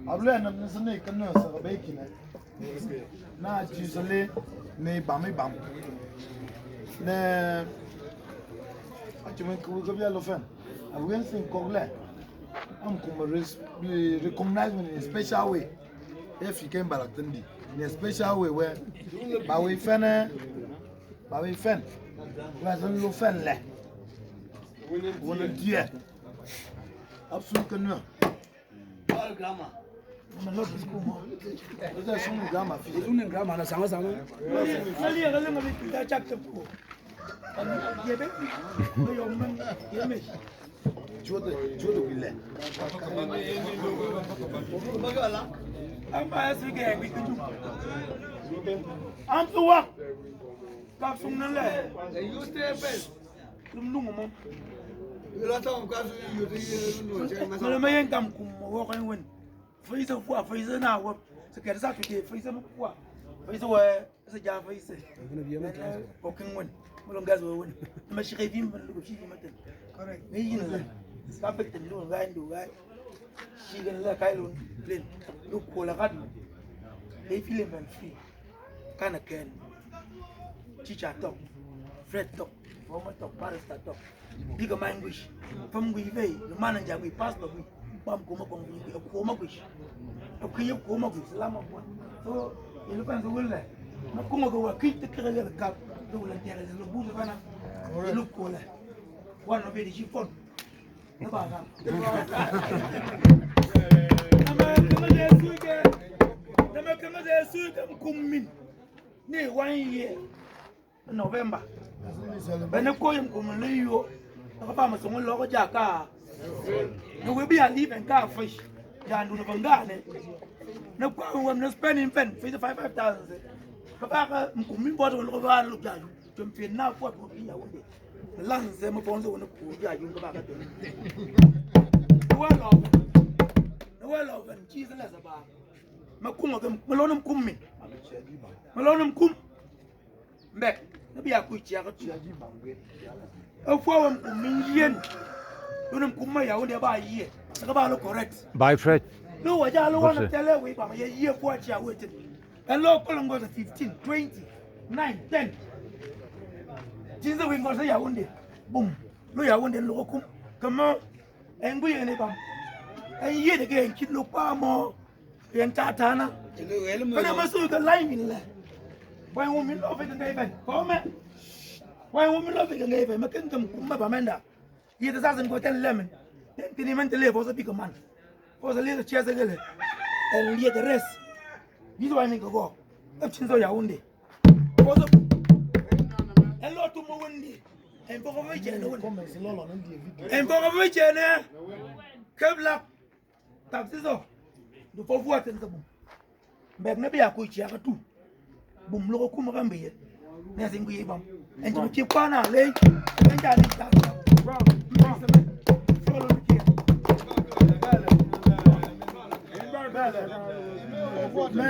Ablo na msene kana sa beki na jisole ne bam ne atumen ku go bia lo fen awen sin kogle am kuma recognize me in a special way if you came back in a special way where ba we fen wasn't lo fen le wona dia absolument non All grammar. man lo school mo da sun gama fi Sunan grama na sama. Ali ya galing abi kita cak tepu. Ye be. Yo man ye me. jodo wile Bagala. Am ba su ge bi kuju. Am tu wa. Ka sung nan le. You stay best. Lum nu mo. You lot of guys you Mala me yen kam kum wo kan wen. Faisa fu faisa na wo. Se ke sa tu ke faisa mo fu. Faisa wa se ja faisa. Ko kan wen. Mo gas wo wen. Ma shi ke vim ban lu shi matan. Correct. Me yin la. Ka pek ten lu ga ndu ga. Shi gan la kai lu plane. Lu ko la gad. E film ban free. Kana ken. Chicha top. Fred top. Former top. Barista top. Bigger language. From we way, the manager we pastor we bam koma wish. Okay, koma wish. Lama one. So you look at the will. Na koma go keep the career cap. Do la terra the buzu bana. Look cool. One of the chiffon. Nabaga. Nama kama de suike mkummin. Ni 1 year. November. Bene koyem kumliyo. Akapa masongo loko jaka. No we be a leave and car fish. Jandu no bangane. No kwa no spending pen 5,000. Papa mkumi bodo loko ba lu jaju. Tumpi na kwa ko ya wonde. Lanze mo bonzo no ku jaju ko ba ka to. Well of and cheese less about. Makuma malonum kummi. Malonum kum. Mek. Nabi aku ciaga ciaji bangwe. Afawam kumien. Dunum kumma ya wonde ba yiye. Saka ba lo correct. By Fred. No waja lo wana tele we ba ye yiye kwa chia wetin. And lo kolongo 15, 20, 9, 10. Jinza we ngosa ya wonde. Boom. Lo ya wonde lo kum. Kama engbu ye ne bam. En yiye de gen kit lo pa mo. En tatana. Kana masu ga line in la. Why women love it and even come? Why women love it and even making them come up Amanda? He doesn't go 10 lemon. Then the man to live was a big man. Was a little chairs and yet the rest. This one make go. Up since your own day. Was a lot to Mowendi and for which and for which and Kevlap taxes off. The for what in the boom. But maybe I could share too. Bum lo kuma kan biye ne sin ku yibam en to ki kwana le en ja ni ta bro